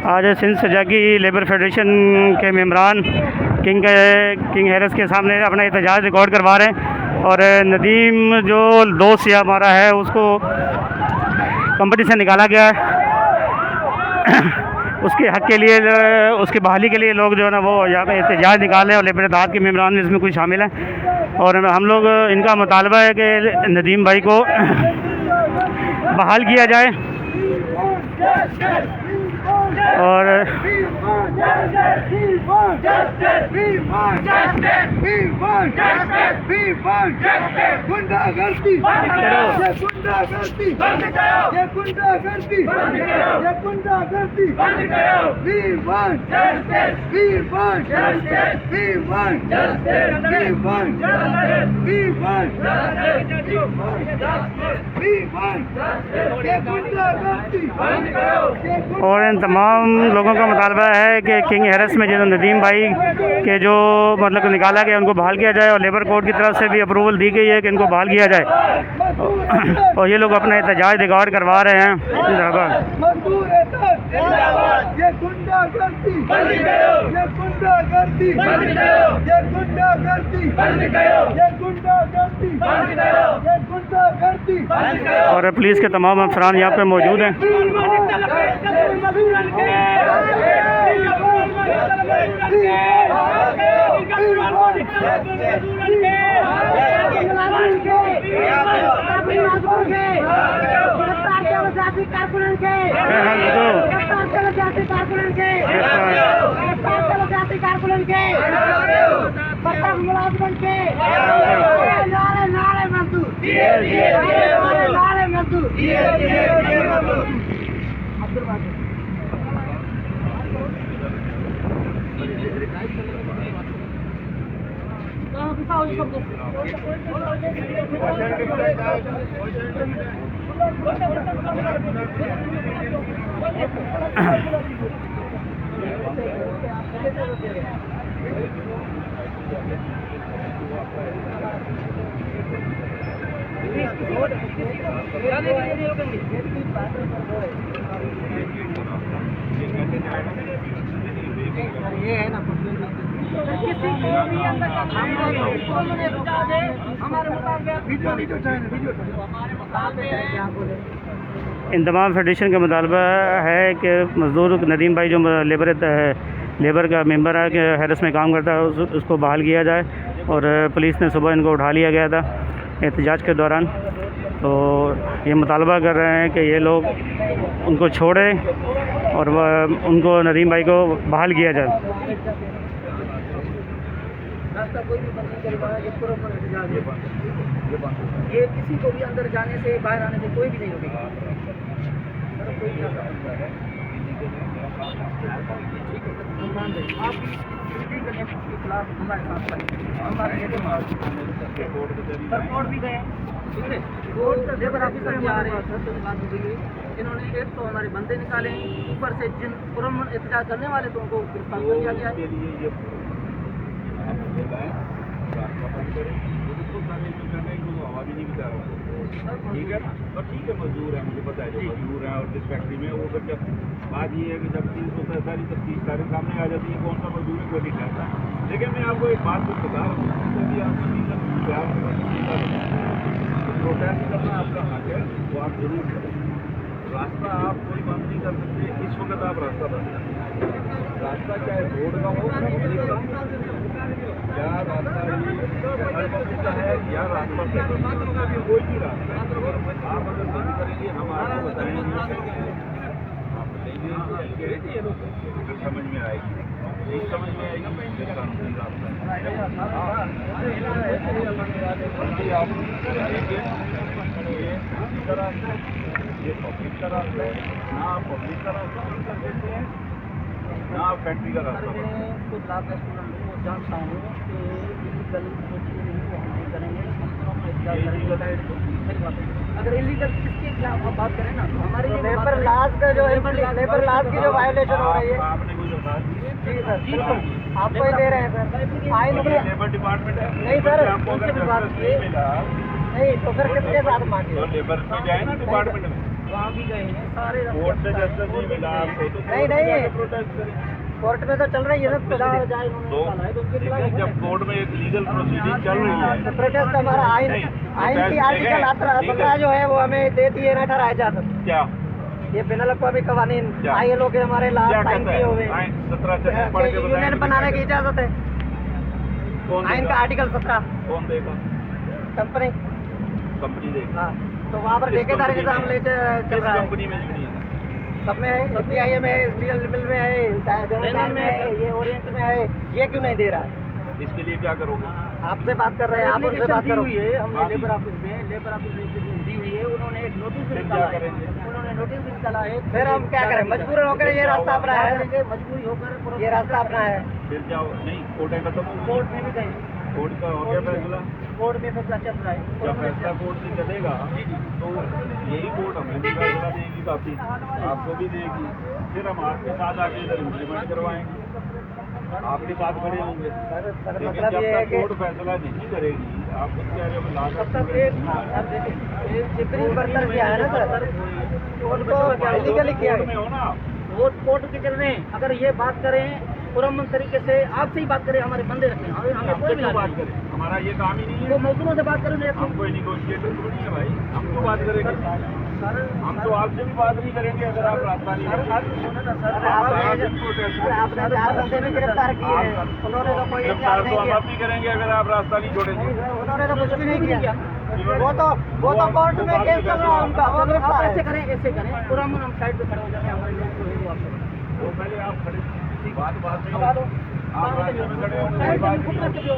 आज Sindh सजाकी labour federation के मेंबरान king Harris के सामने अपना एहतजाज रिकॉर्ड करवा रहे हैं और नदीम जो दोस्त या हमारा है उसको कंपनी से निकाला गया है। उसके हक़ के लिए, उसकी बहाली के लिए लोग जो है ना वो यहाँ पे एहतजाज निकाले और लेबर इत्तेहाद के मेंबरान इसमें कुछ शामिल हैं और हम लोग इनका मुतालबा है कि नदीम भाई को बहाल किया जाए और और इन तमाम लोगों का मुतालबा है कि किंग हैरिस में जो नदीम भाई के जो मतलब निकाला गया उनको बहाल किया जाए और लेबर कोर्ट की तरफ से भी अप्रूवल दी गई है कि इनको बहाल किया जाए और ये लोग अपना एहतजाज रिकॉर्ड करवा रहे हैं। और पुलिस के तमाम अफसरान यहाँ पे मौजूद हैं। ये है ना किसी को भी अंदर इन तमाम फेडरेशन का मुतालबा है कि मज़दूर नदीम भाई जो लेबर का मेंबर है कि हैरिस में काम करता है उसको बहाल किया जाए और पुलिस ने सुबह इनको उठा लिया गया था एहतजाज के दौरान। तो ये मुतालबा कर रहे हैं कि ये लोग उनको छोड़ें और उनको नदीम भाई को बहाल किया जाए। ये किसी को भी अंदर जाने से बाहर आने से कोई भी नहीं रोकेगा। कोर्ट भी गए, लेबर ऑफिसर भी आ रहे हैं। इन्होंने एक तो हमारे बंदे निकाले, ऊपर से जिन पुरअमन एहतजाज करने वाले तो उनको गिरफ्तार कर लिया गया है। ठीक है ना, तो ठीक है, मजदूर है, मुझे पता है जो मजदूर हैं और जिस फैक्ट्री में वो फिर जब बात ये है कि जब चीज़ होता है सारी तफ्तीश सारे सामने आ जाती है कौन सा मजदूर है कोई नहीं कहता। लेकिन मैं आपको एक बात बता रहा हूँ, जब आप प्रोटेस्ट करना आपका हक है, वो आप जरूर करें। रास्ता आप कोई बंद नहीं कर सकते, इस वक्त आप रास्ता बंद करें। रास्ता चाहे रोड का हो या रास्ता का है या रास्ता कोई भी रास्ता आप अगर बंद करेंगे हम आपको बताएंगे, आप लेंगे फिर समझ में आएगी, नहीं समझ में आएगी फिर कानूनी रास्ता ये पब्लिक का रास्ता है ना, आप पब्लिक का रास्ता बंद कर देते हैं ना आप फैक्ट्री का रास्ता बंद जानता हूँ कि इलीगल नहीं करेंगे, अगर इलीगल किसके खिलाफ आप बात करें ना तो हमारे लेबर लॉज का जो लेबर लॉज की जो वायलेशन हो रही है। आपने कोई दरखास्त दी? जी सर, जी आपको ही दे रहे हैं सर। आइन लेबर डिपार्टमेंट है नहीं सर, उनसे भी बात की नहीं तो फिर किसके साथ मांगे? तो लेबर की जाए ना डिपार्टमेंट में। वहाँ भी गए हैं सारे कोर्ट से जस्टिस नहीं मिला आपको तो नहीं, नहीं। प्रोटेस्ट करें। कोर्ट में तो चल रही है ना जाए उन्होंने तो निकाला है, तो उनके लेकिन खिलाफ जब कोर्ट में एक लीगल प्रोसीडिंग चल रही है तो प्रोटेस्ट हमारा आइन की आर्टिकल 17 जो है वो हमें देती है ना ठहराया जा सकता क्या ये बिनल अवी कवानीन क्या? ILO के हमारे क्या लाभ साइन कहता किए हुए है 17 पढ़ के यूनियन बताएं बनाने की इजाजत है कौन आइन का देगा? आर्टिकल 17 कौन देगा कंपनी कंपनी देगा हाँ तो वहाँ पर किस ठेकेदारी कंपनी निजाम में? लेके चल किस रहा है कंपनी में जुड़ी है सब में है SBI में है SBL में है जनरल में है ये ओरिएंट में है ये क्यों नहीं दे रहा है इसके लिए क्या करोगे आपसे बात कर रहे हैं आप उनसे बात करो हमने हाँ। लेबर ऑफिस में दी हुई है उन्होंने एक नोटिस भी फिर निकाला क्या है करेंगे? उन्होंने नोटिस भी निकाला है फिर हम क्या करें मजबूर होकर ये रास्ता अपना है मजबूरी होकर ये रास्ता अपना है फिर क्या हो- नहीं कोर्ट है खत्म हो कोर्ट में भी गए कोर्ट का हो गया फैसला कोर्ट में फैसला चल रहा है जब फैसला कोर्ट से चलेगा तो यही कोर्ट हमें भी फैसला देगी काफी आपको भी देगी फिर हम आपके साथ आके इधर इम्प्लीमेंट करवाएंगे आपके साथ खड़े होंगे लेकिन मतलब जब ये है तक कि कोर्ट फैसला नहीं करेगी आप कुछ कह रहे हो ला तब सकते तक ये जितनी बर्तर किया है ना सर उनको इलीगली किया कोर्ट में है हो ना वो कोर्ट के चल रहे हैं अगर ये बात करें पुरअमन तरीके से आपसे ही बात करें हमारे बंदे रखें हमें हमसे कोई क्यों बात बात करें हमारा ये काम ही नहीं तो है मजदूरों से बात करें हम कोई निगोशिएटर थोड़ी है भाई हम क्यों बात करेंगे हम तो आपसे भी बात नहीं करेंगे अगर आप रास्ता नहीं करेंगे आपने 4 बंदे भी गिरफ्तार किए हैं उन्होंने तो कोई गिरफ्तार एहतियात तो नहीं हम किया अब भी करेंगे अगर आप रास्ता नहीं छोड़ेंगे उन्होंने तो कुछ भी नहीं किया वो तो कोर्ट में केस चल रहा है उनका वो गिरफ्तार है ऐसे करें पुरअमन हम साइड पे खड़े हो जाते हैं हमारे लोग जो है वो आपसे तो पहले आप खड़े बात में हटा दो आप रास्ते में खड़े होंगे कोई बात नहीं है।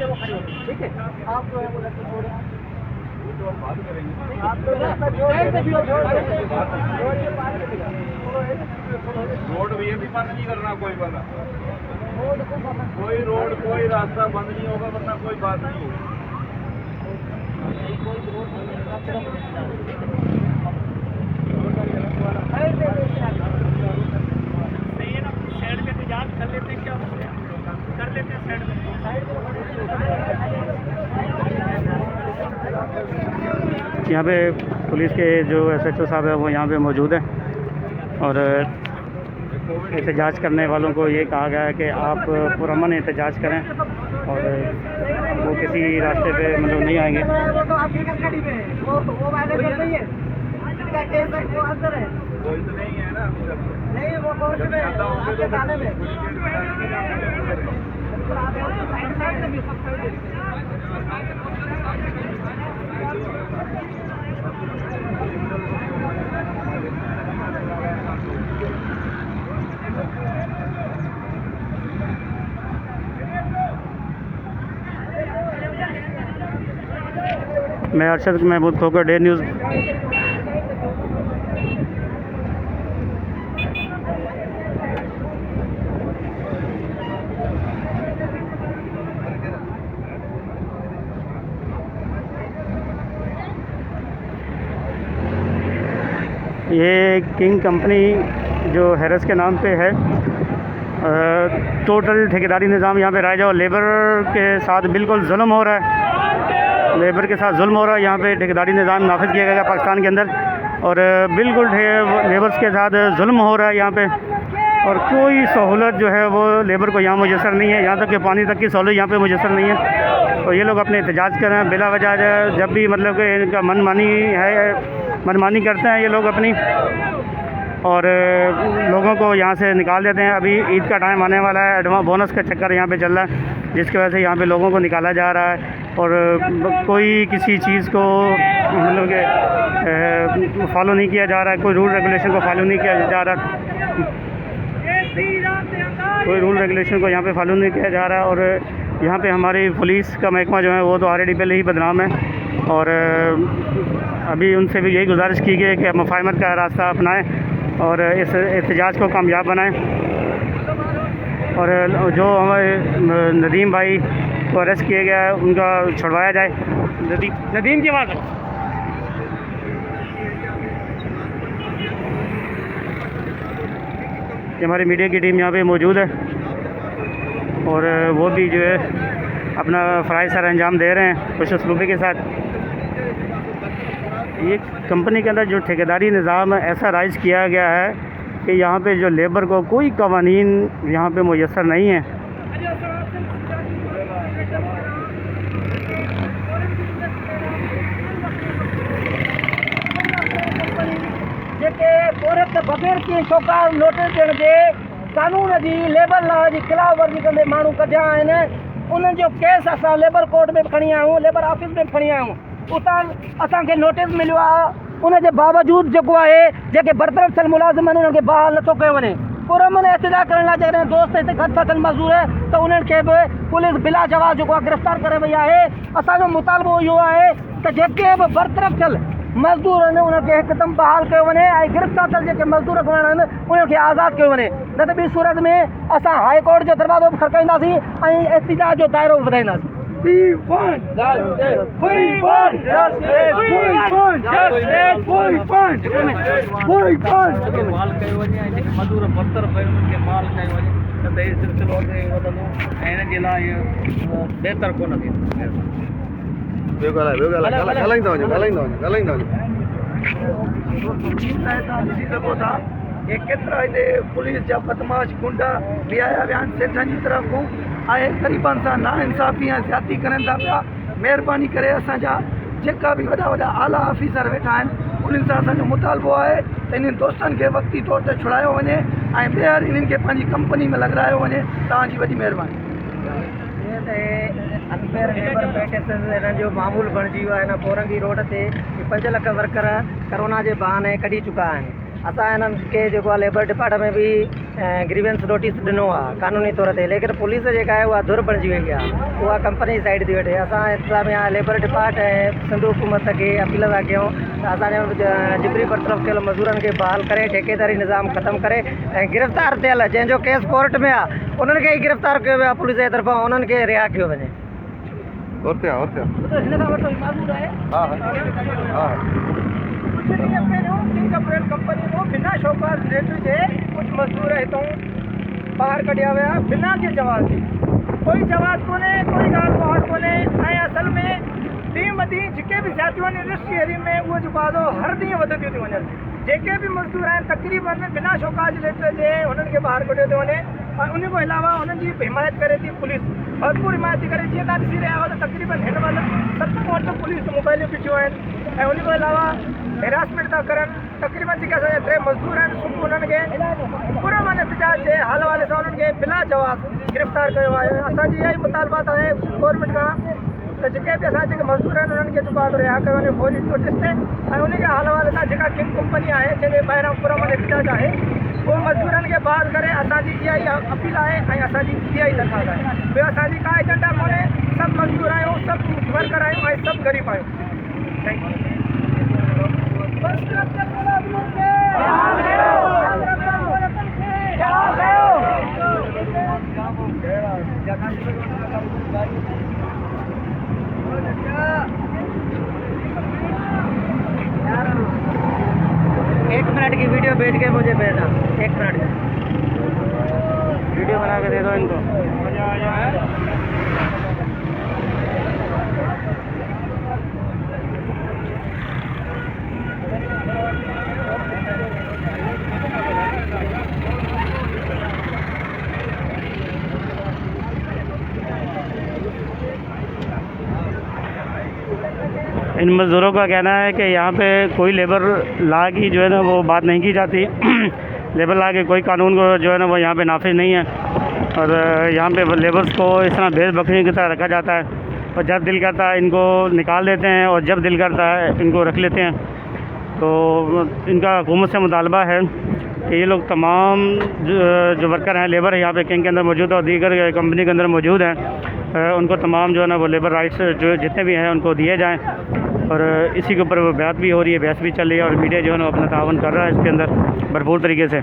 वो खड़े होते ठीक है आप छोड़ें तो हम बात करेंगे आप तो रास्ता जोड़ रोड ये भी बंद नहीं करना कोई वाला कोई रोड कोई रास्ता बंद नहीं होगा वरना कोई बात नहीं होगी यहाँ पे पुलिस के जो SHO साहब है वो यहाँ पे मौजूद हैं और एहतजाज करने वालों को ये कहा गया है कि आप पुरअमन एहतजाज करें और वो किसी रास्ते पे मतलब नहीं आएंगे। वो तो आपकी कस्टडी में है वो वायलेशन नहीं है जिसका केस है वो अंदर है कोई तो नहीं है ना अभी तक नहीं वो कोर्ट में है आपके थाने में मैं अरशद महमूद खोकर डे न्यूज़। ये किंग कंपनी जो हैरस के नाम पे है टोटल ठेकेदारी निज़ाम यहाँ पे राइज और लेबर के साथ बिल्कुल जुल्म हो रहा है। लेबर के साथ जुल्म हो रहा है। यहाँ पे ठेकेदारी निज़ाम नाफिज किया गया पाकिस्तान के अंदर और बिल्कुल लेबर्स के साथ जुल्म हो रहा है यहाँ पे और कोई सहूलत जो है वो लेबर को यहाँ मुयसर नहीं है। यहाँ तक कि पानी तक की सहूलत यहाँ पे मुयसर नहीं है। तो ये लोग अपने एहतजाज कर रहे हैं बिला वजह। जब भी मतलब कि इनका मनमानी करते हैं ये लोग अपनी और लोगों को यहाँ से निकाल देते हैं। अभी ईद का टाइम आने वाला है, एडवांस बोनस का चक्कर यहाँ पे चल रहा है जिसकी वजह से यहाँ पे लोगों को निकाला जा रहा है और कोई किसी चीज़ को मतलब कि फॉलो नहीं किया जा रहा है। कोई रूल रेगुलेशन को फॉलो नहीं किया जा रहा, कोई रूल रेगुलेशन को यहाँ पे फॉलो नहीं किया जा रहा है। और यहाँ पे हमारी पुलिस का महकमा जो है वो तो ऑलरेडी पहले ही बदनाम है और अभी उनसे भी यही गुजारिश की गई है कि मुफाहमत का रास्ता अपनाएं और इस एहतजाज को कामयाब बनाएं और जो हमारे नदीम भाई को अरेस्ट किया गया है उनका छुड़वाया जाए। नदीम की बात है। हमारी मीडिया की टीम यहाँ पे मौजूद है और वो भी जो है अपना फ़राइज़ सर अंजाम दे रहे हैं खुश उसलूबी के साथ। ये कंपनी के अंदर जो ठेकेदारी निज़ाम है ऐसा राइज किया गया है कि यहाँ पे जो लेबर को कोई कवानीन यहाँ पे मुयस्सर नहीं है। बग़ैर कंहिं छोकार नोटिस ॾियण जे कानून जी लेबर लॉ जी ख़िलाफ़ वर्जी कंदे माण्हू कढिया आहिनि। उन्हनि जो केस असां लेबर कोर्ट में खणी आया आहियूं, लेबर ऑफिस में खणी आया आहियूं। उतां असांखे नोटिस मिलियो आहे, उनजे बावजूदि जेको आहे जेके बरतरफ़ थियल मुलाज़िम आहिनि उन्हनि खे बहाल नथो कयो वञे। पुरअमन एहतिजाज करण लाइ जेकॾहिं दोस्त हिते गॾु था थियनि मज़दूर त उन्हनि खे बि पुलिस बिला जवाब जेको आहे गिरफ़्तार करे वई आहे। असांजो मुतालबो इहो आहे त जेके बि बरतरफ़ थियल मज़दूर आहिनि उन्हनि खे हिकदमि बहाल कयो वञे ऐं गिरफ़्तार थियल जेके मज़दूर खणण आहिनि उन्हनि खे आज़ादु कयो वञे। न त ॿी सूरत में असां हाई कोर्ट जो दरवाज़ो बि खड़काईंदासीं ऐं एहतिजाज जो दाइरो बि वधाईंदासीं। केतिरा हिते पुलिस जा बदमाश गुंडा बीहाया विया आहिनि सेठनि जी तरफ़ूं ऐं ग़रीबनि सां नाइंसाफ़ी ऐं ज़्यादती करनि था पिया। महिरबानी करे असांजा जेका बि वॾा वॾा आला ऑफिसर वेठा आहिनि उन्हनि सां असांजो मुतालबो आहे त इन्हनि दोस्तनि खे वक़्ती तौर ते छुड़ायो वञे ऐं ॿीहर इन्हनि खे पंहिंजी कंपनी में लॻायो वञे। तव्हांजी वॾी महिरबानी। अनफेयर लेबर प्रैक्टिसिस हिननि जो मामूल बणिजी वियो आहे। हिन पोरंगी रोड ते 5 लख वर्कर कोरोना जे बहाने कढी चुका आहिनि। असां हिननि खे जेको आहे लेबर डिपार्टमेंट में बि ग्रीवेंस नोटिस ॾिनो आहे कानूनी तौर ते, लेकिन पुलिस जेका आहे उहा धुर बणिजी वई आहे, उहा कंपनी साइड थी वठे। असां इंतिज़ामिया लेबर डिपार्ट ऐं सिंध हुकूमत खे अपील था कयूं त असांजो जिबरी बरतरफ़ थियल मज़दूरनि खे बहाल करे ठेकेदारी निज़ाम ख़तमु करे ऐं गिरफ़्तार थियल जंहिंजो केस कोर्ट में आहे उन्हनि खे ई गिरफ़्तार कयो वियो आहे पुलिस जे तरफ़ां, उन्हनि खे रिहा कयो वञे। हिन खां वठो माज़ूर आहे कुछ ॾींहं पहिरियों किंग अप्रैल कंपनी में बिना शौक़ात रेट जे कुछ मज़दूर हितों ॿाहिरि कढिया विया बिना के जवाब जी। कोई जवाब कोन्हे, कोई ॻाल्हि ॿाहिरि कोन्हे। ऐं असल में ॾींहुं ब ॾींहुं जेके बि ज़ातियूं आहिनि इंडस्ट्री एरिया में उहो जेको आहे हर ॾींहुं वधंदियूं थियूं वञनि। जेके बि मज़दूर आहिनि तक़रीबन बिना शौक़ात रेट जे उन्हनि खे ॿाहिरि कढियो थो वञे। ऐं उन खां अलावा उन्हनि जी हिमायत करे थी पुलिस, भरपूर हिमायत थी करे। जीअं तव्हां ॾिसी रहिया आहियो त तक़रीबन हिन महिल 7 पुलिस मोबाइलियूं पिछियूं आहिनि ऐं उन खां अलावा हेरासमेंट था करनि। तक़रीबन जेके असांजा 3 मज़दूर आहिनि सुबुह उन्हनि खे पुरअमन एहतिजाज जे हवाले सां उन्हनि खे बिला जवाब गिरफ़्तार कयो आहे। असांजी इहा ई मुतालबात आहे गवर्नमेंट खां त जेके बि असां जेके मज़दूर आहिनि उन्हनि खे जेको आहे रिहा कयो वञे फौरी नोटिस ते। ऐं उन जे हवाले सां जेका किंग कंपनी आहे जंहिंजे ॿाहिरां पुरअमन एहतिजाज आहे उहो मज़दूरनि खे बहाल करे। असांजी इहा ई अपील आहे ऐं असांजी इहा ई दरख़्वास्त आहे। ॿियो असांजी का एजेंडा कोन्हे, सभु मज़दूर आहियूं, सभु वर्कर आहियूं ऐं सभु ग़रीब आहियूं। Thank you. एक मिनट की वीडियो भेज के मुझे भेजना, 1 मिनट वीडियो बना के दे दो इनको। इन मज़दूरों का कहना है कि यहाँ पे कोई लेबर लॉ की जो है ना वो बात नहीं की जाती। लेबर लॉ के कोई कानून को जो है ना वो यहाँ पे नाफिज नहीं है और यहाँ पे लेबर्स को इस तरह भेड़ बकरी की तरह रखा जाता है और जब दिल करता है इनको निकाल देते हैं और जब दिल करता है इनको रख लेते हैं। तो इनका हुकूमत से मुतालबा है कि ये लोग तमाम जो वर्कर हैं लेबर यहाँ पे किंग के अंदर मौजूद है और दीगर कंपनी के अंदर मौजूद हैं, उनको तमाम जो है ना वो लेबर राइट्स जो जितने भी हैं उनको दिए जाएँ। और इसी के ऊपर वो बात भी हो रही है, बहस भी चल रही है और मीडिया जो है ना अपना तावन कर रहा है इसके अंदर भरपूर तरीके से।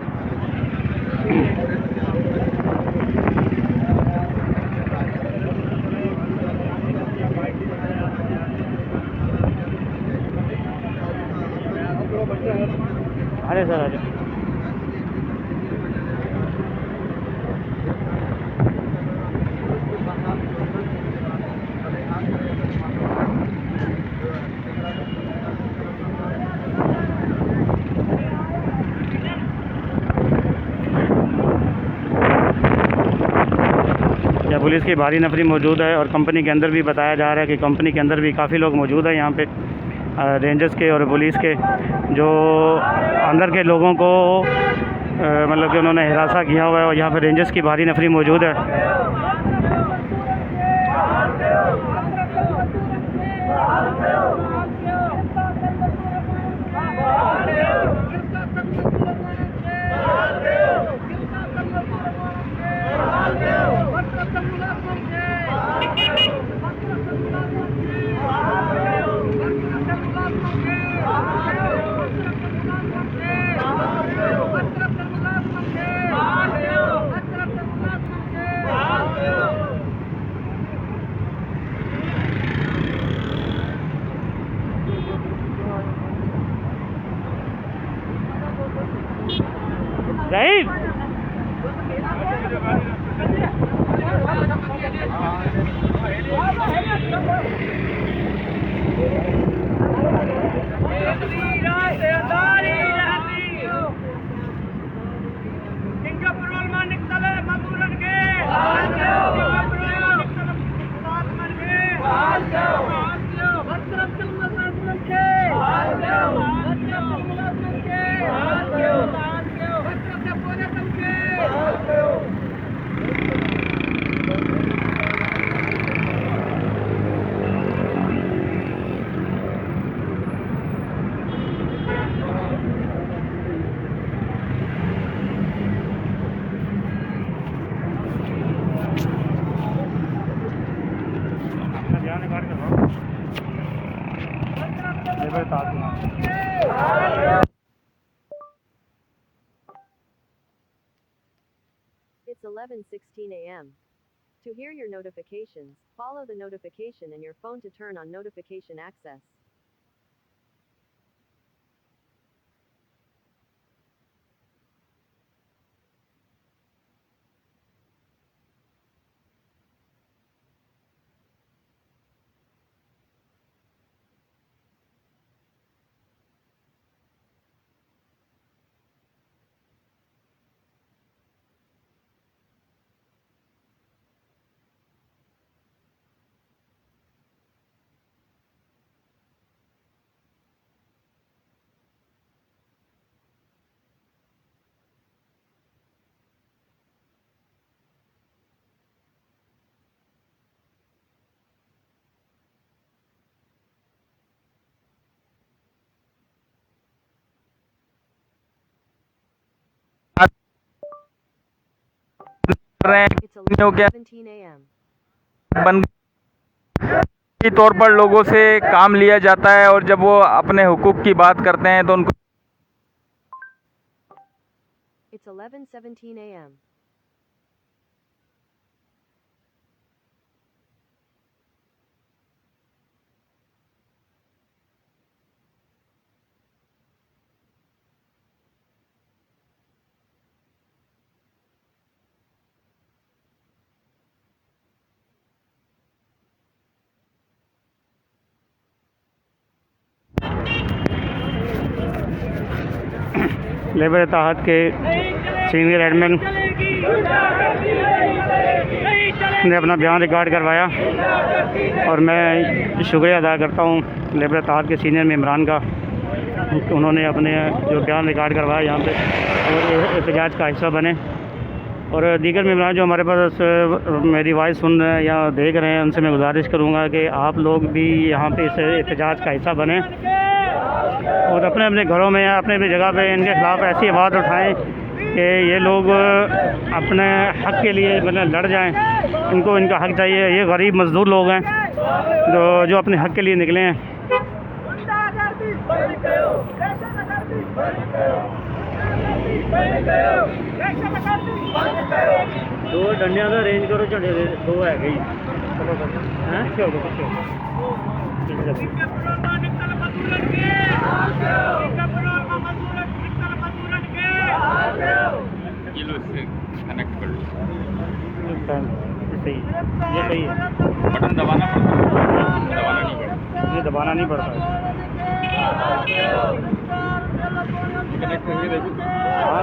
अरे सर आजा। पुलिस की भारी नफरी मौजूद है और कंपनी के अंदर भी बताया जा रहा है कि कंपनी के अंदर भी काफ़ी लोग मौजूद हैं यहाँ पे, रेंजर्स के और पुलिस के, जो अंदर के लोगों को मतलब कि उन्होंने हिरासा किया हुआ है और यहाँ पे रेंजर्स की भारी नफरी मौजूद है। Right It's 11:16 a.m. To hear your notifications, follow the notification in your phone to turn on notification access. It's 11:17 a.m. बन के तौर पर लोगों से काम लिया जाता है और जब वो अपने हुकूक की बात करते हैं तो उनको It's 11:17 a.m. लेबर इत्तेहाद के सीनियर एडमिन ने अपना बयान रिकॉर्ड करवाया और मैं शुक्रिया अदा करता हूँ लेबर इत्तेहाद के सीनियर मेंबरान का। उन्होंने अपने जो बयान रिकॉर्ड करवाया यहाँ पे और एहतजाज का हिस्सा बने, और दीगर मेंबरान जो हमारे पास मेरी वॉइस सुन रहे हैं या देख रहे हैं उनसे मैं गुजारिश करूँगा कि आप लोग भी यहाँ पे इस एहतजाज का हिस्सा बने और अपने अपने घरों में या अपने अपनी जगह पे इनके ख़िलाफ़ ऐसी आवाज़ उठाएं कि ये लोग अपने हक़ के लिए मतलब लड़ जाएं। इनको इनका हक़ चाहिए। ये गरीब मज़दूर लोग हैं जो अपने हक़ के लिए निकले हैं। दो डंडिया का अरेंज करो, झंडे दो है गई कनेक्ट कर लो। सही, ये सही है। बटन दबाना पड़ता है, दबाना नहीं पड़ता, ये दबाना नहीं पड़ता। कनेक्ट करके देखो। हाँ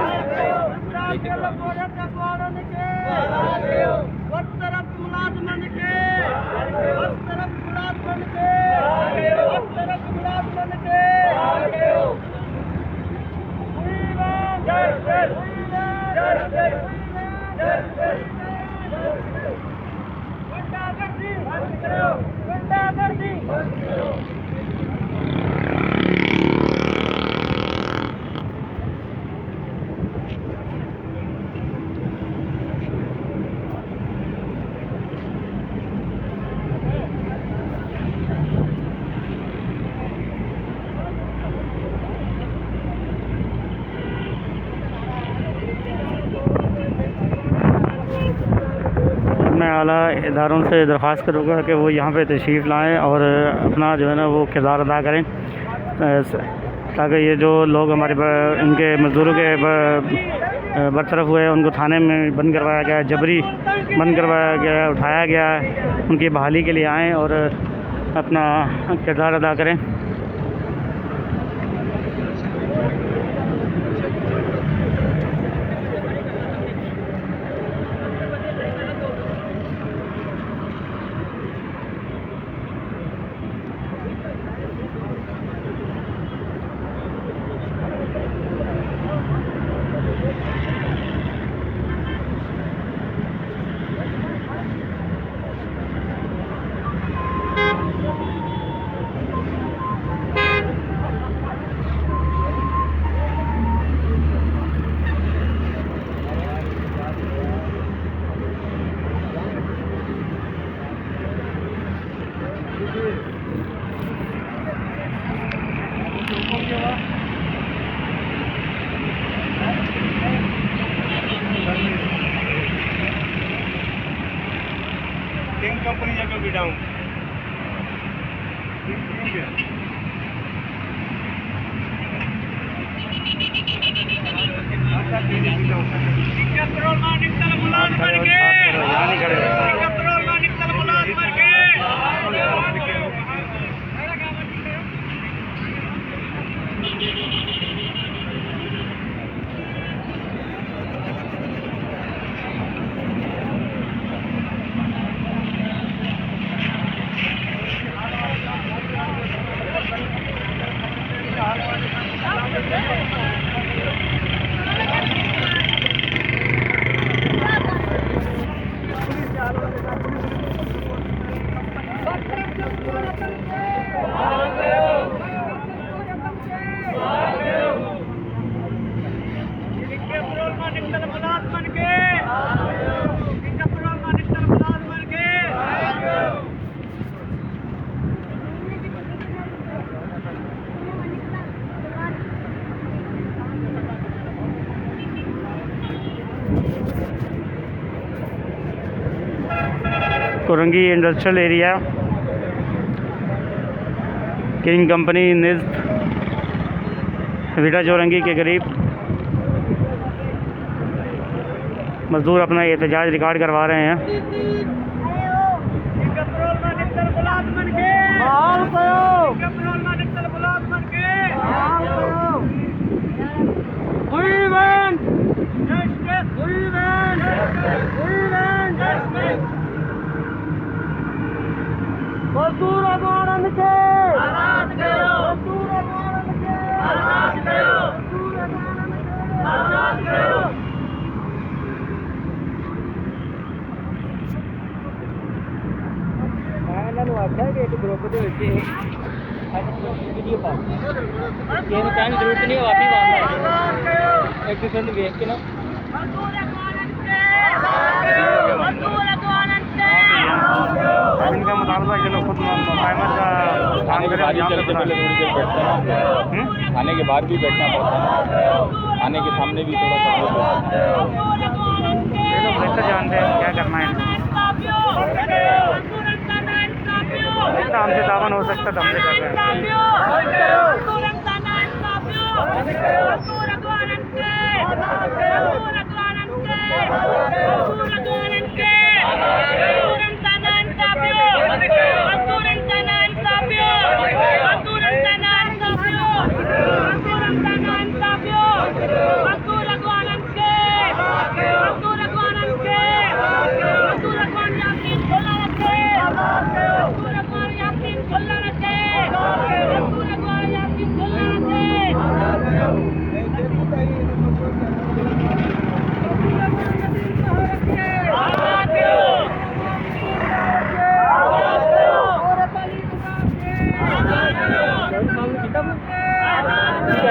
मैं आला इदारों से दरख्वास्त करूँगा कि वो यहाँ पे तशरीफ़ लाएँ और अपना जो है ना वो किरदार अदा करें, ताकि ये जो लोग हमारे इनके मज़दूरों के बरतरफ हुए उनको थाने में बंद करवाया गया, जबरी बंद करवाया गया, उठाया गया, उनकी बहाली के लिए आएँ और अपना किरदार अदा करें। किंग कंपनी जगह भी down Korangi industrial area, king company निज़ विटा चौरंगी के करीब मज़दूर अपना एहतजाज रिकॉर्ड करवा रहे हैं। मजदूर आंदोलन के आजाद करो, मजदूर आंदोलन के आजाद करो, मजदूर आंदोलन के आजाद करो। मैं इन्होंने आख्या कि एक ग्रुप के विच वीडियो पा ये कहने की जरूरत नहीं, आप ही बात एक दूसरे को देख के ना मजदूर आंदोलन के मजदूर आंदोलन के इनका मुतालबा है जो खुद मुकायमत का काम करें। खाने के बाद भी बैठना पड़ता है, खाने के सामने भी थोड़ा सा ये लोग बेहतर जानते हैं क्या करना है। जितना हमसे दामन हो सकता तो हमसे कर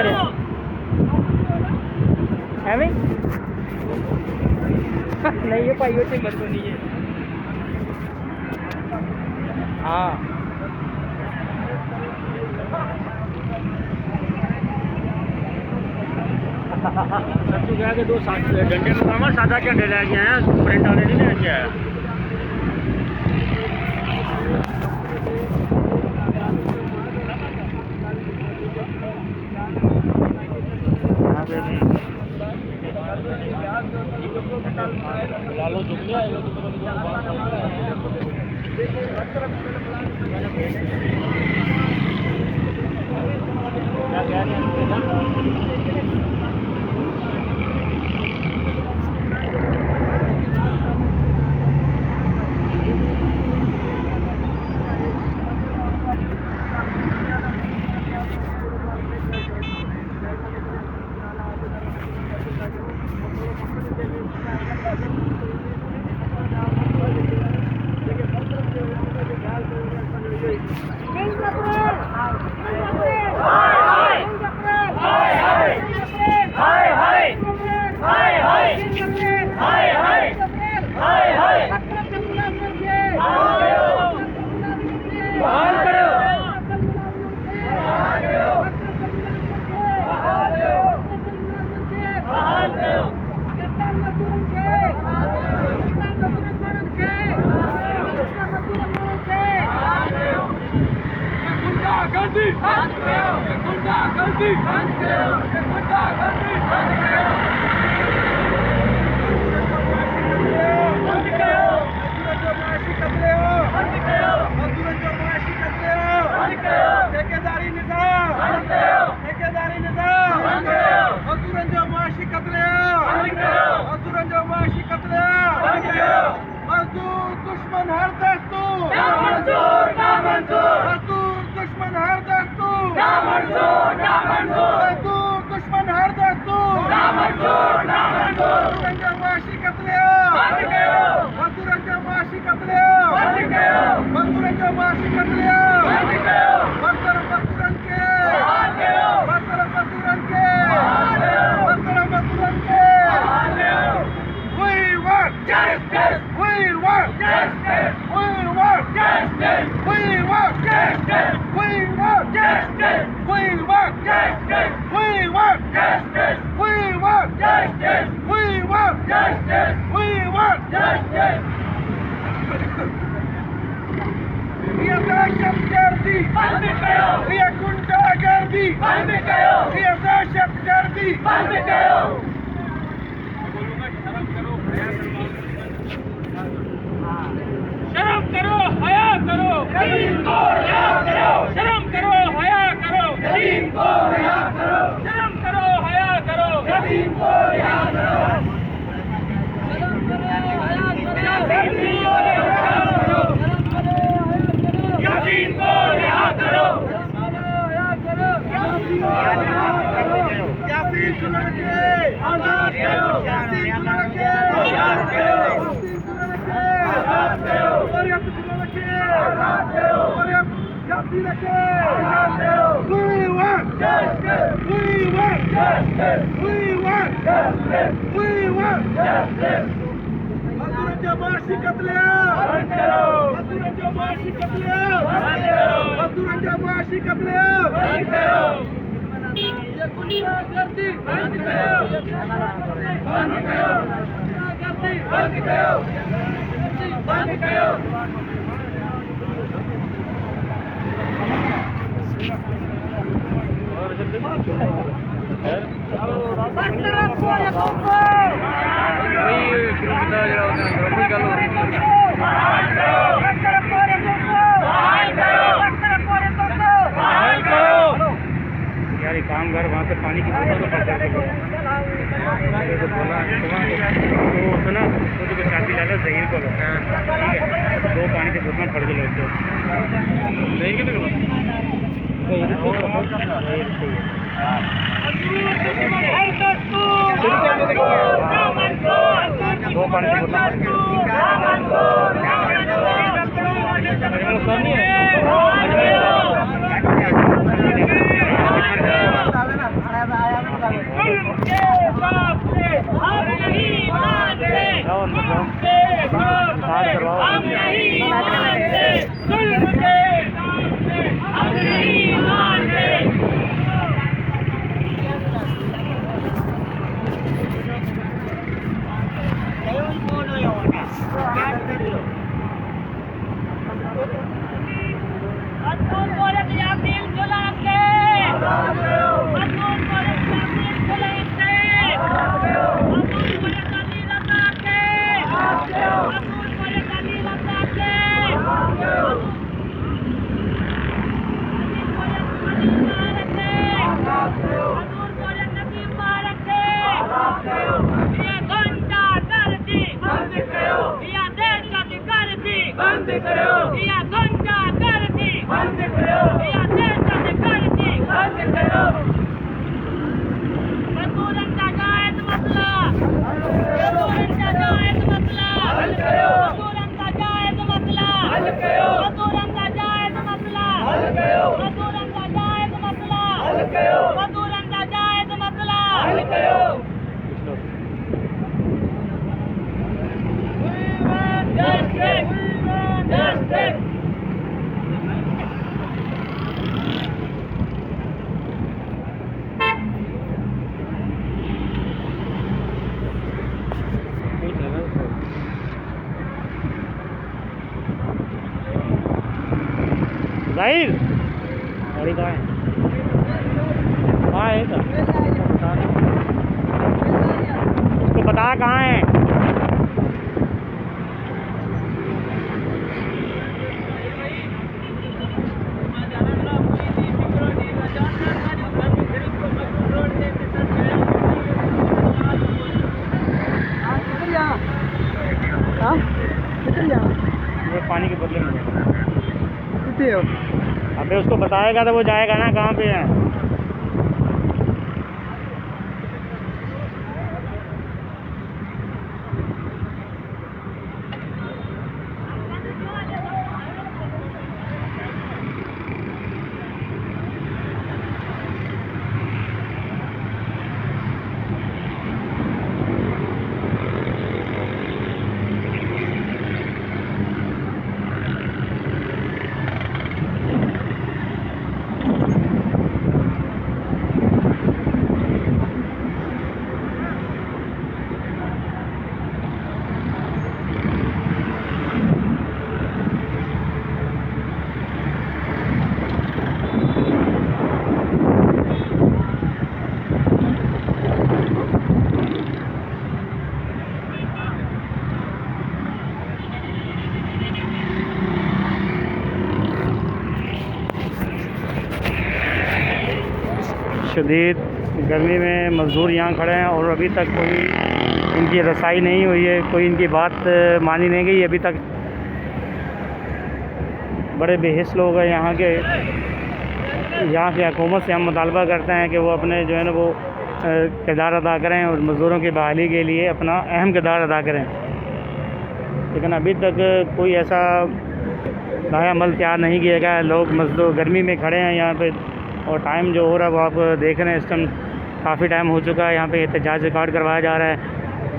रहे नहीं ये भाई होते बंद नहीं है। हाँ सच्चू क्या कि 2 डंडे में सादा झंडे ले गए हैं, प्रिंट वाले नहीं ले गया है। लालो जुमला है दुश्मन हर दस्तूर दुश्मन हर दस्तूर दुश्मन हर दस्तूर मजदूरंजामाशी कत्लेआम मजदूरंजामाशी कत्लेआम मजदूरंजामाशी कत्लेआम मजदूरन के We want justice. We want justice. We want justice. We want justice. We want justice. We want justice. We want justice. We want justice. We want justice. We want justice. ये दहशतगर्दी बंद करो, ये गुंडागर्दी बंद करो, ये दहशतगर्दी बंद करो। शर्म करो, हया करो, करीम को हया करो। शर्म करो, हया करो, करीम को हया करो। शर्म करो, हया करो, करीम को हया करो। शर्म करो, हया करो, करीम को हया करो। यासीन को हया करो, हया करो, यासीन को हया करो। यासीन सुन के आजाद करो, यासीन सुन के आजाद करो। We want justice. We want justice. We want justice. We want justice. मजदूरंजामाशी कत्लेआम बंद करो। मजदूरंजामाशी कत्लेआम बंद करो। मजदूरंजामाशी कत्लेआम बंद करो। ये गुंडागर्दी बंद करो। बंद करो। गुंडागर्दी बंद करो। बंद करो। यार कामगार वहाँ पे पानी की बोतल तो पकड़ के बोला तो सुना तो चाबी ला लो जहीर को लो, ठीक है, 2 पानी की बोतल फड़ के लो दो पानी की जाहिर गाड़ी कहाँ है? कहाँ है उसको बता कहाँ है? ये पानी के बदले में कितने हो? अबे उसको बताएगा तो वो जाएगा ना कहाँ पे है। शदीद गर्मी में मज़दूर यहाँ खड़े हैं और अभी तक कोई इनकी रसाई नहीं हुई है, कोई इनकी बात मानी नहीं गई अभी तक। बड़े बेहिस लोग हैं यहाँ के हुकूमत से हम मुतालबा करते हैं कि वो अपने जो है ना वो किरदार अदा करें और मज़दूरों की बहाली के लिए अपना अहम किरदार अदा करें, लेकिन अभी तक कोई ऐसा लायामल तैयार नहीं किया गया। लोग मज़दूर गर्मी में खड़े हैं यहाँ पे और टाइम जो हो रहा है वो आप देख रहे हैं। इस टाइम काफ़ी टाइम हो चुका है, यहाँ पे एहतजाज रिकॉर्ड करवाया जा रहा है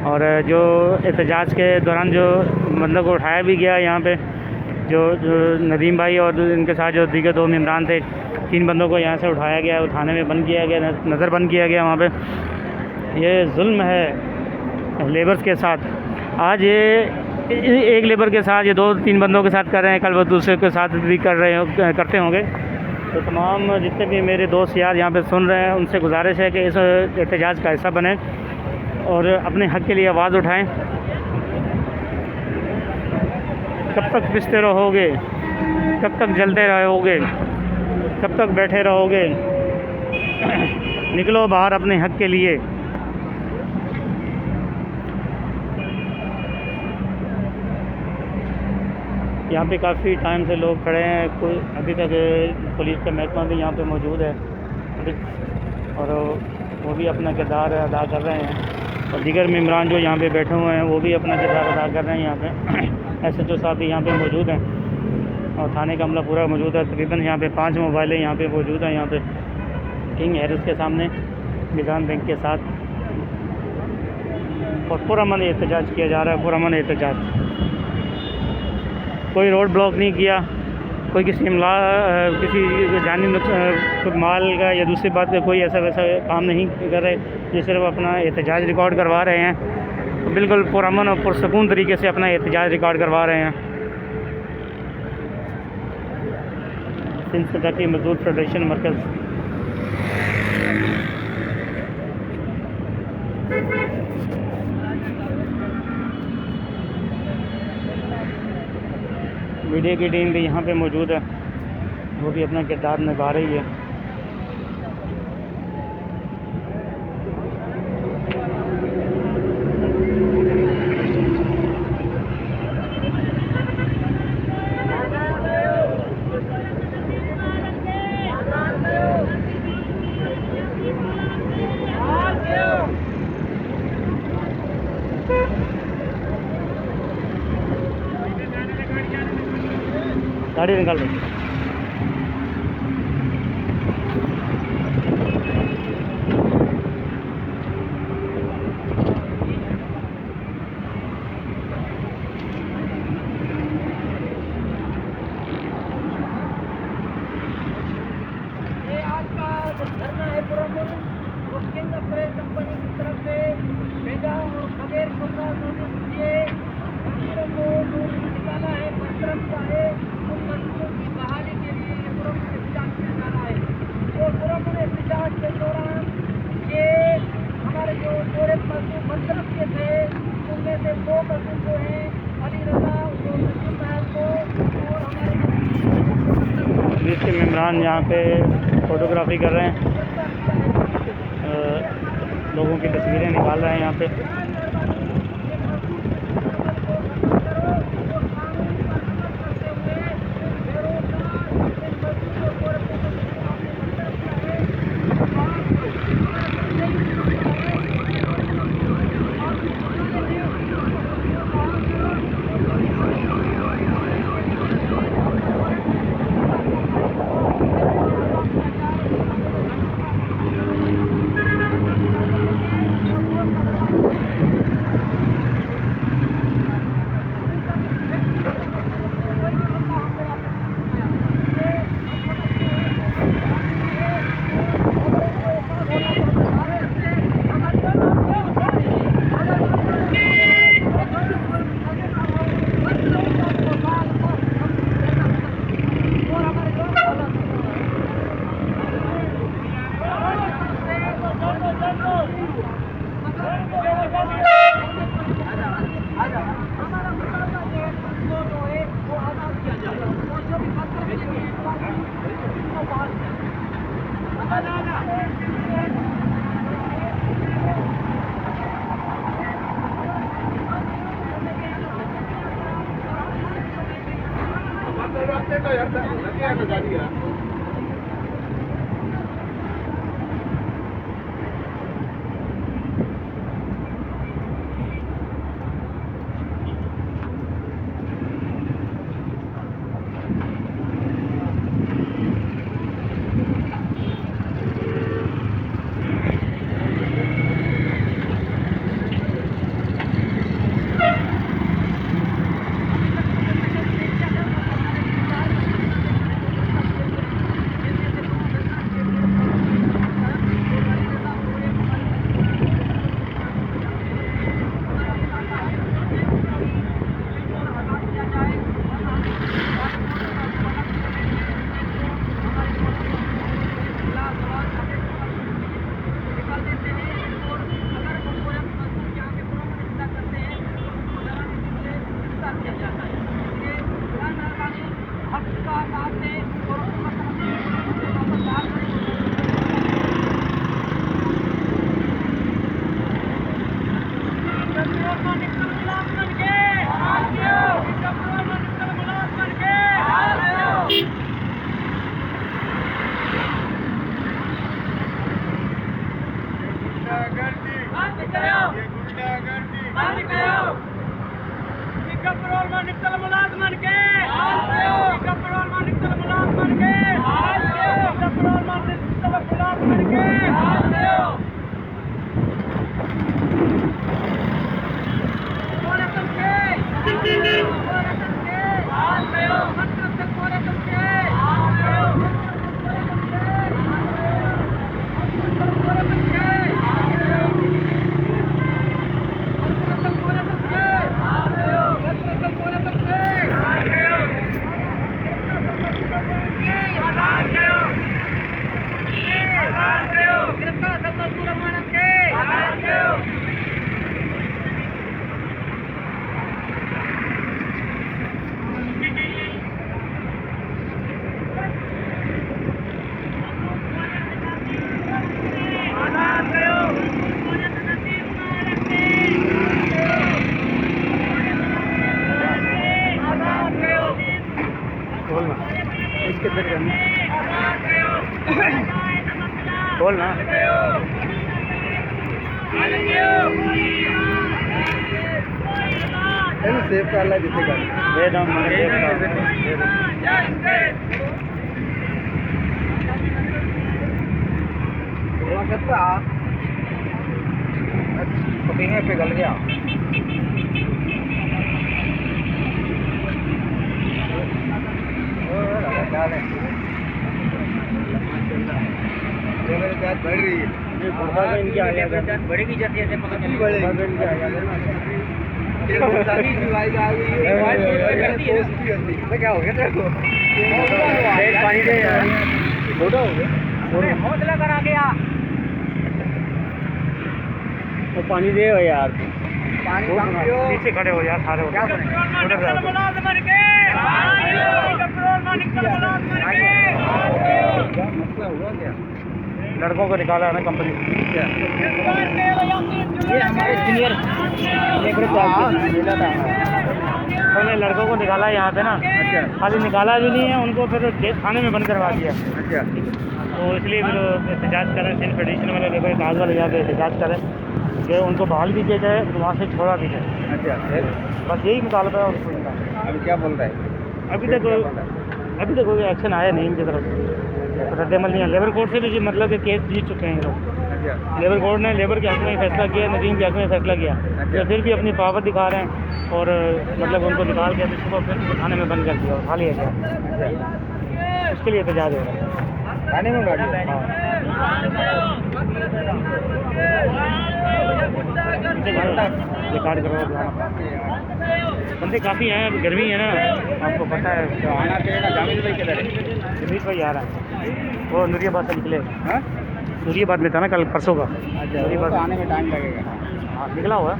और जो एहतजाज के दौरान जो बंदों को उठाया भी गया यहाँ पे, जो नदीम भाई और इनके साथ जो दीगर 2 मेम्बरान थे, 3 बंदों को यहाँ से उठाया गया, थाने में बंद किया गया, नज़र बंद किया गया वहाँ पे। ये जुल्म है लेबर्स के साथ। आज ये एक लेबर के साथ ये 2-3 बंदों के साथ कर रहे हैं, कल वो दूसरे के साथ भी करते होंगे। तो तमाम जितने भी मेरे दोस्त यार यहाँ पे सुन रहे हैं उनसे गुजारिश है कि इस एहतजाज का हिस्सा बने और अपने हक़ के लिए आवाज़ उठाएं। कब तक पिसते रहोगे, कब तक जलते रहोगे, कब तक बैठे रहोगे? निकलो बाहर अपने हक़ के लिए। यहाँ पे काफ़ी टाइम से लोग खड़े हैं, कोई अभी तक पुलिस का महकमा भी यहाँ पे मौजूद है और वो भी अपना किरदार अदा कर रहे हैं और दीगर मेम्बरान जो यहाँ पे बैठे हुए हैं वो भी अपना किरदार अदा कर रहे हैं। यहाँ पे SHO साहब भी यहाँ पे मौजूद हैं और थाने का अमला पूरा मौजूद है। तकरीबन यहाँ पे 5 मोबाइलें यहाँ पे मौजूद हैं, यहाँ पे किंग हैरिस के सामने निज़ाम बैंक के साथ, और पुरअमन एहतजाज किया जा रहा है। पुरअमन एहतजाज, कोई रोड ब्लॉक नहीं किया, कोई किसी जानी माल का या दूसरी बात का कोई ऐसा वैसा काम नहीं कर रहे, ये सिर्फ अपना एहतजाज रिकॉर्ड करवा रहे हैं। तो बिल्कुल पुरअमन और पुरसकून तरीके से अपना एहतजाज रिकॉर्ड करवा रहे हैं। सिंध सदाकी मजदूर फेडरेशन मरकज़। मीडिया की टीम भी यहाँ पे मौजूद है, वो भी अपना किरदार निभा रही है। गाड़ी निकाल दो। आज का धरना है पुरअमन, वो किंग अप्रेल कंपनी की तरफ से भेजा और बगैर खुदा नोटिस दिए मजदूरों को नोटिस निकाला है। मतलब क्या है, उन मजदूरों की बहाली और एक मजदूर मंजर के थे, उनमें से 2 मजदूर जो हैं अली रजा जो नसीम साहब को और हमारे पुलिस के मेम्बरान यहाँ पे फ़ोटोग्राफी कर रहे हैं, लोगों की तस्वीरें निकाल रहे हैं यहाँ पे। बोलना सेव कर ला जिसे कर दे दो पतीने पे गल गया मेरी जात बढ़ रही है इनकी आ गया बढ़ेगी जाती है पता नहीं बढ़ेगी आ गया क्या हो गया पानी से छोटा हो गया हौसला करा गया पानी दे यार पीछे खड़े हो यार सारे क्या उधर जाओ। मसला हुआ क्या? लड़कों को निकाला है ना कंपनी ये हमारे सीनियर लेबर मिला था। उन्होंने लड़कों को निकाला है यहाँ पे ना। अच्छा खाली निकाला भी नहीं है, उनको फिर थाने में बंद करवा दिया। अच्छा तो इसलिए फिर एहतजाज करें, सिंध फेडरेशन वाले लेबर काज वाले यहाँ पे एहतजाज करें कि उनको बहाल भी किया जाए, वहाँ से छोड़ा भी जाए। अच्छा फिर बस यही मुतालबा है उनको इनका। अभी क्या बोल रहा है? अभी तक कोई एक्शन आया नहीं इनकी तरफ से, रद्दमल नहीं है। लेबर कोर्ट से भी जी मतलब कि केस जीत चुके हैं ये लोग। अच्छा लेबर कोर्ट ने लेबर के हक में फैसला किया, नदीम के हक में फैसला किया, तो फिर भी अपनी पावर दिखा रहे हैं और मतलब उनको निकाल के अभी सुबह फिर थाने में बंद कर दिया और खा लिया गया। उसके लिए एहतजाज हो रहा है। थाने में गाड़ी रिकॉर्ड करवा बंदे काफ़ी हैं, गर्मी है ना, आपको पता है। तो आना चाहिए ना। जामिल भाई किधर है? जमीन भाई आ रहा है, वो नूरियाबाद से निकले। हाँ नूरियाबाद में था ना कल परसों का। अच्छा वो तो आने में टाइम लगेगा। हाँ निकला हुआ है।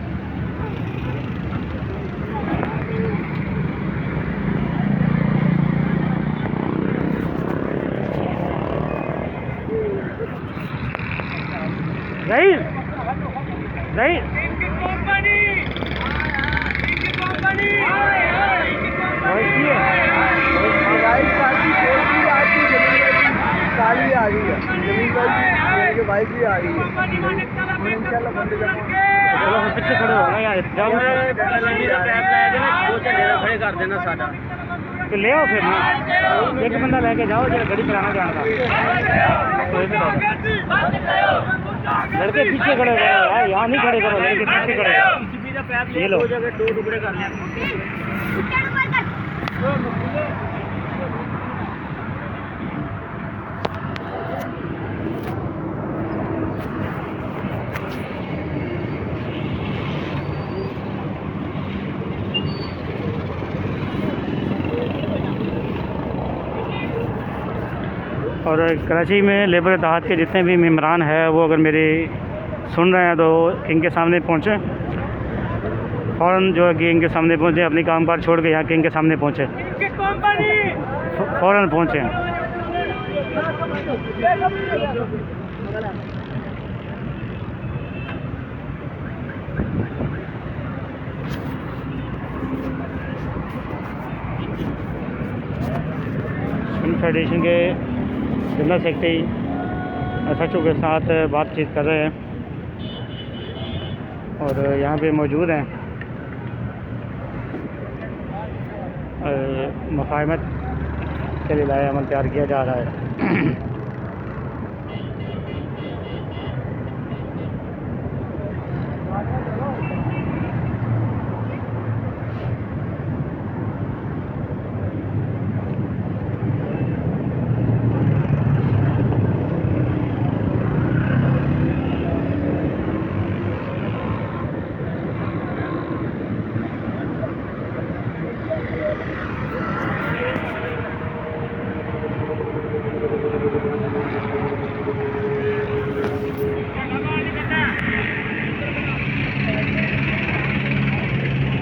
Right? Right? काली आ रही है, जमीन भाई की बाइक भी आ रही है। इंशाल्लाह बंदे चलो हम पीछे खड़े हो गए यार, जाओ खड़े कर देना साडा तो ले आओ फिर ना, एक बंदा लेके जाओ जो गाड़ी चलाना जानता। कोई भी नहीं। लड़के पीछे खड़े हो यार, यहाँ नहीं खड़े करो, लड़के पीछे खड़े हो। ये लो दो टुकड़े कर लें। और कराची में लेबर इत्तेहाद के जितने भी मेम्बरान हैं वो अगर मेरी सुन रहे हैं तो इनके सामने पहुँचें, फ़ौरन जो है कि इनके सामने पहुँचें, अपनी कामकाज छोड़ के यहाँ के इनके सामने पहुँचें, फ़ौरन पहुँचें। सिंध फेडरेशन के जनरल सेक्रेटरी SHO के साथ बातचीत कर रहे हैं और यहाँ पे मौजूद हैं। मुफाहमत के लिए लाया अमल तैयार किया जा रहा है।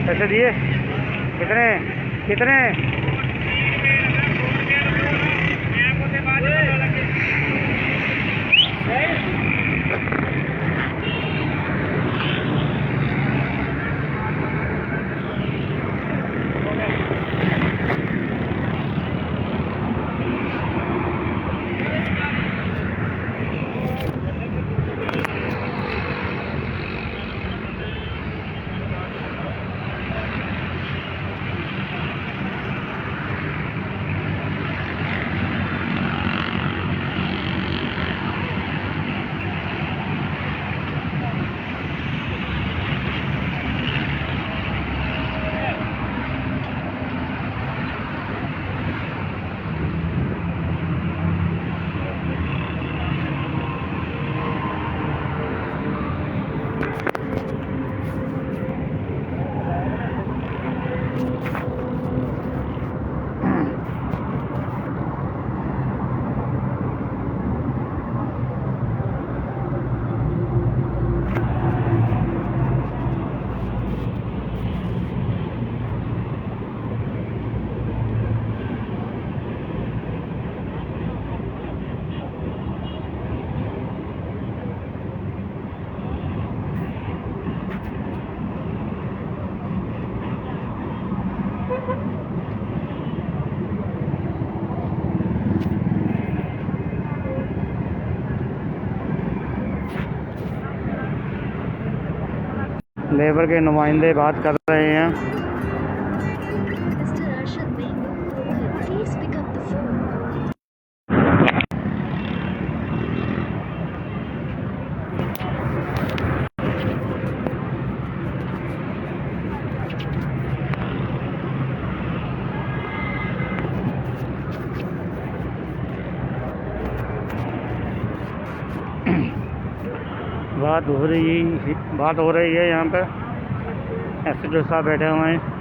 पैसे दिए कितने कितने? लेबर के नुमाइंदे बात कर रहे हैं। Mr. Arshad, may I know who could please pick up the phone? बात हो रही है यहाँ पे। एसपी साहब बैठे हुए हैं।